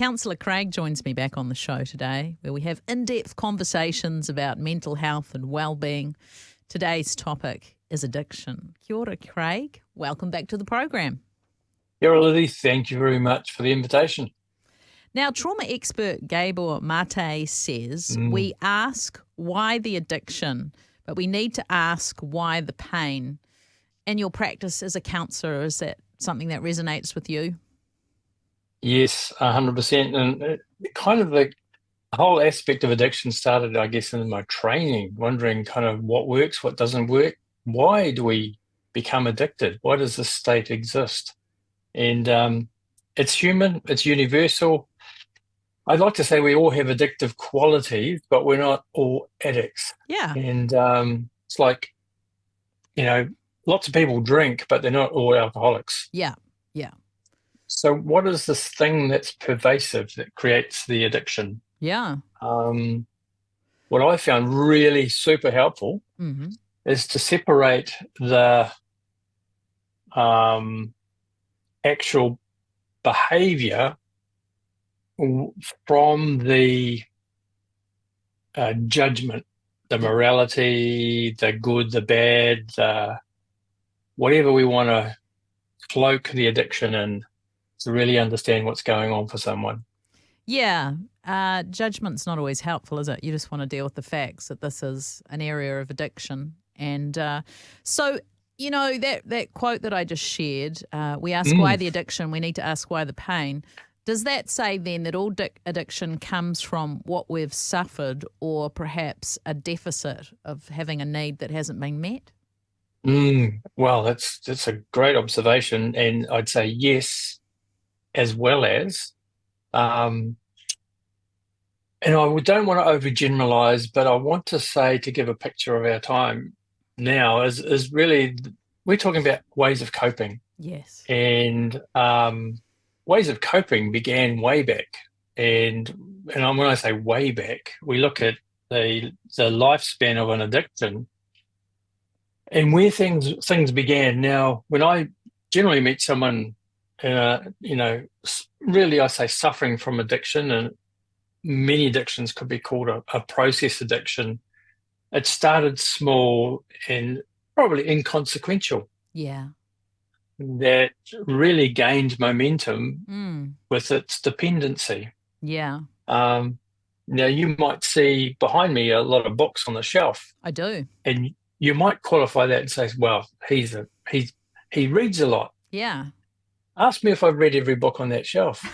Counsellor Craig joins me back on the show today, where we have in-depth conversations about mental health and well-being. Today's topic is addiction. Kia ora, Craig. Welcome back to the program. Kia ora, Lily. Thank you very much for the invitation. Now, trauma expert Gabor Mate says we ask why the addiction, but we need to ask why the pain. In your practice as a counsellor, is that something that resonates with you? Yes, 100%. And kind of the whole aspect of addiction started, I guess, in my training, wondering kind of what works, what doesn't work. Why do we become addicted? Why does this state exist? And it's human, it's universal. I'd like to say we all have addictive qualities, but we're not all addicts. Yeah. And it's like, lots of people drink, but they're not all alcoholics. Yeah. So what is this thing that's pervasive that creates the addiction? Yeah. What I found really super helpful is to separate the actual behavior from the judgment, the morality, the good, the bad, whatever we want to cloak the addiction in, to really understand what's going on for someone. Yeah. Judgment's not always helpful, is it? You just want to deal with the facts that this is an area of addiction. And so, that quote that I just shared, we ask why the addiction, we need to ask why the pain. Does that say then that all addiction comes from what we've suffered or perhaps a deficit of having a need that hasn't been met? Well, that's a great observation. And I'd say yes, as well as, and I don't want to overgeneralize, but I want to say, to give a picture of our time now, is really, we're talking about ways of coping. Yes. And ways of coping began way back. And when I say way back, we look at the lifespan of an addiction and where things began. Now, when I generally meet someone, really I say suffering from addiction, and many addictions could be called a process addiction. It started small and probably inconsequential. Yeah. That really gained momentum with its dependency. Yeah. Now you might see behind me a lot of books on the shelf. I do. And you might qualify that and say, well, he reads a lot. Yeah. Ask me if I've read every book on that shelf.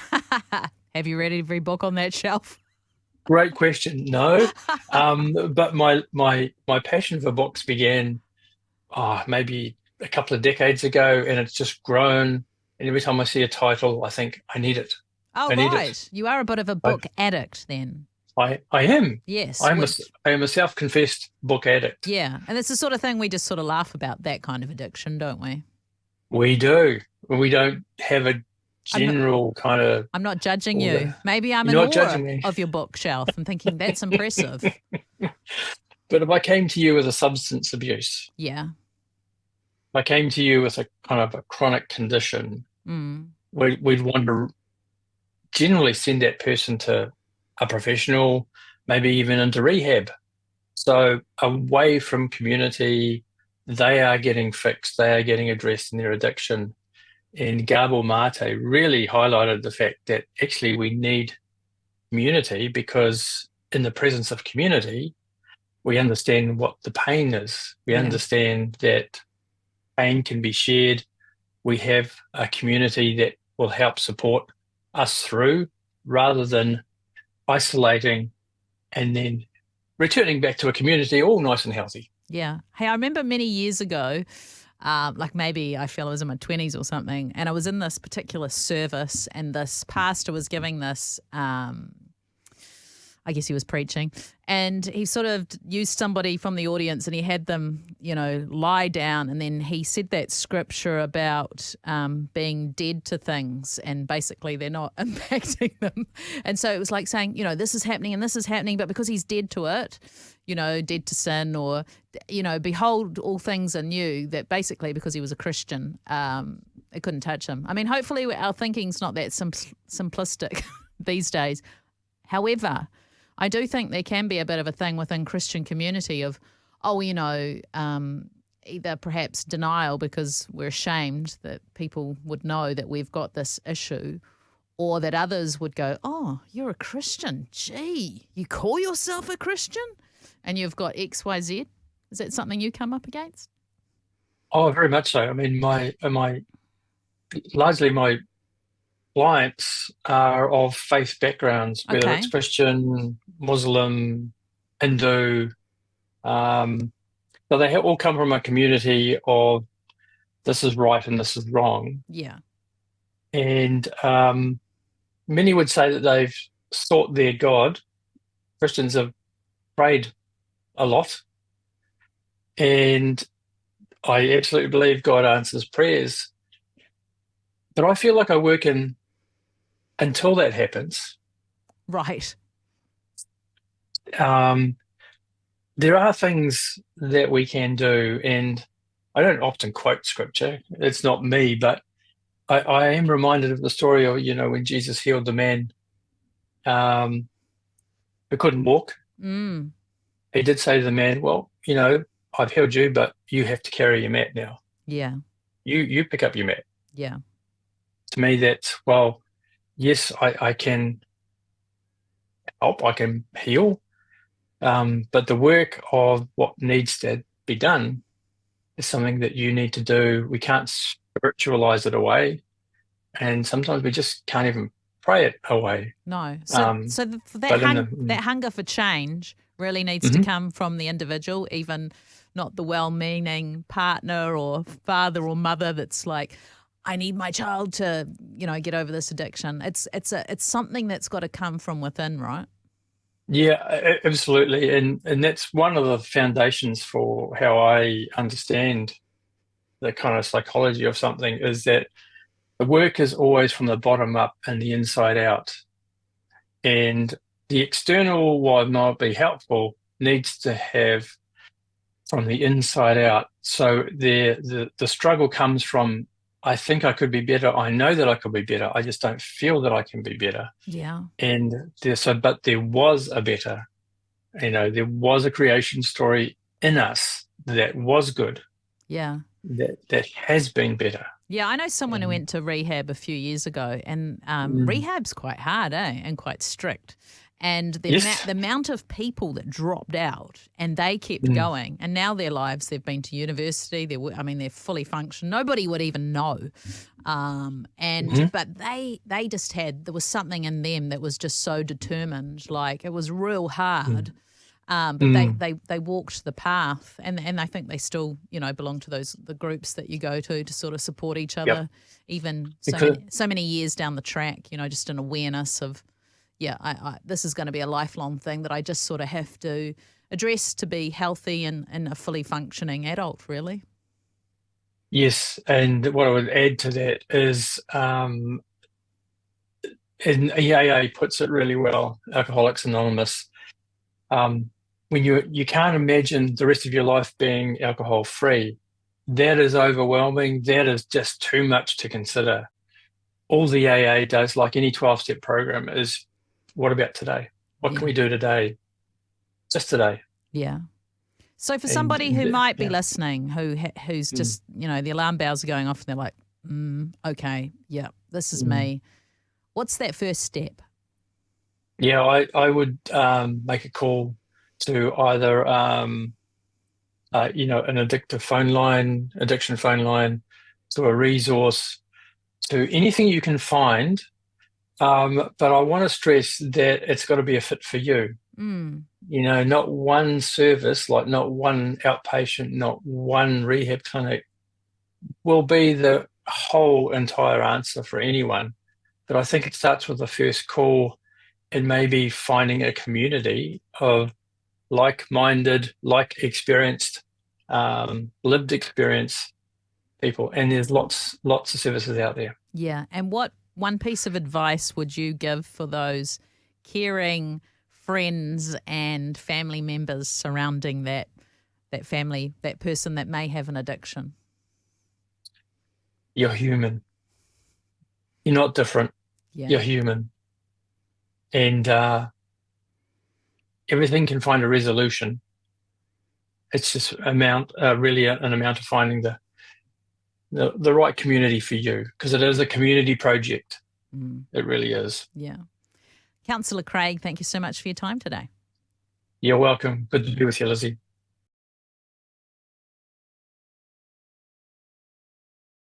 Have you read every book on that shelf? Great question. No. But my passion for books began maybe a couple of decades ago, and it's just grown. And every time I see a title, I think I need it. Oh, right. You are a bit of a book addict then. I am. Yes. I am a self-confessed book addict. Yeah. And it's the sort of thing we just sort of laugh about, that kind of addiction, don't we? We do. We don't have a general kind of... I'm not judging you. Maybe I'm in awe of your bookshelf and thinking that's impressive. But if I came to you with a substance abuse... Yeah. If I came to you with a kind of a chronic condition, we'd want to generally send that person to a professional, maybe even into rehab. So away from community, they are getting fixed, they are getting addressed in their addiction. And Gabor Mate really highlighted the fact that actually we need community, because in the presence of community, we understand what the pain is. We understand that pain can be shared. We have a community that will help support us through, rather than isolating and then returning back to a community all nice and healthy. Yeah. Hey, I remember many years ago, like maybe I feel I was in my 20s or something, and I was in this particular service, and this pastor was giving this, I guess he was preaching, and he sort of used somebody from the audience, and he had them, lie down, and then he said that scripture about being dead to things, and basically they're not impacting them. And so it was like saying, this is happening and this is happening, but because he's dead to it, dead to sin, or, behold, all things are new, that basically because he was a Christian, it couldn't touch him. I mean, hopefully our thinking's not that simplistic. these days. However, I do think there can be a bit of a thing within Christian community of, either perhaps denial because we're ashamed that people would know that we've got this issue, or that others would go, oh, you're a Christian. Gee, you call yourself a Christian and you've got X, Y, Z. Is that something you come up against? Oh, very much so. I mean, largely my clients are of faith backgrounds, whether Okay. it's Christian, Muslim, Hindu. So they all come from a community of this is right and this is wrong. Yeah. And many would say that they've sought their God. Christians have prayed a lot. And I absolutely believe God answers prayers. But I feel like I work until that happens. Right. There are things that we can do, and I don't often quote scripture. It's not me, but I am reminded of the story of, when Jesus healed the man who couldn't walk. Mm. He did say to the man, well, I've healed you, but you have to carry your mat now. Yeah. You pick up your mat. Yeah. To me, that's, well, yes, I can help, I can heal, but the work of what needs to be done is something that you need to do. We can't spiritualize it away, and sometimes we just can't even pray it away. No. So that hunger for change really needs to Mhm. come from the individual, even not the well-meaning partner or father or mother that's like, I need my child to, get over this addiction. It's something that's got to come from within, right? Yeah, absolutely, and that's one of the foundations for how I understand the kind of psychology of something, is that the work is always from the bottom up and the inside out. And the external, while it might be helpful, needs to have from the inside out. So the struggle comes from, I think I could be better. I know that I could be better. I just don't feel that I can be better. Yeah. And but there was a better, there was a creation story in us that was good. Yeah. That has been better. Yeah, I know someone who went to rehab a few years ago, and rehab's quite hard, and quite strict. And Yes. the amount of people that dropped out and they kept going, and now their lives, they've been to university, they're fully functioned. Nobody would even know. But they just there was something in them that was just so determined, like it was real hard. But they walked the path, and I think they still, belong to the groups that you go to sort of support each other, even so many years down the track, just an awareness of, this is going to be a lifelong thing that I just sort of have to address to be healthy and a fully functioning adult, really. Yes, and what I would add to that is, and EAA puts it really well, Alcoholics Anonymous. When you can't imagine the rest of your life being alcohol free, that is overwhelming. That is just too much to consider. All the AA does, like any 12-step program, is what about today? What can we do today? Just today. Yeah. So for somebody who might be listening, who's just, the alarm bells are going off and they're like, okay, yeah, this is me. What's that first step? Yeah, I would make a call to either an addiction phone line, to a resource, to anything you can find. But I want to stress that it's got to be a fit for you. Not one service, like not one outpatient, not one rehab clinic will be the whole entire answer for anyone. But I think it starts with the first call and maybe finding a community of like-minded, experienced, lived experience people. And there's lots of services out there. Yeah. And what one piece of advice would you give for those caring friends and family members surrounding that family, that person that may have an addiction? You're human. You're not different. Yeah. You're human. and everything can find a resolution. It's just really an amount of finding the right community for you, because it is a community project. It really is. Yeah. Counsellor Craig, thank you so much for your time today. You're welcome. Good to be with you, Lizzie.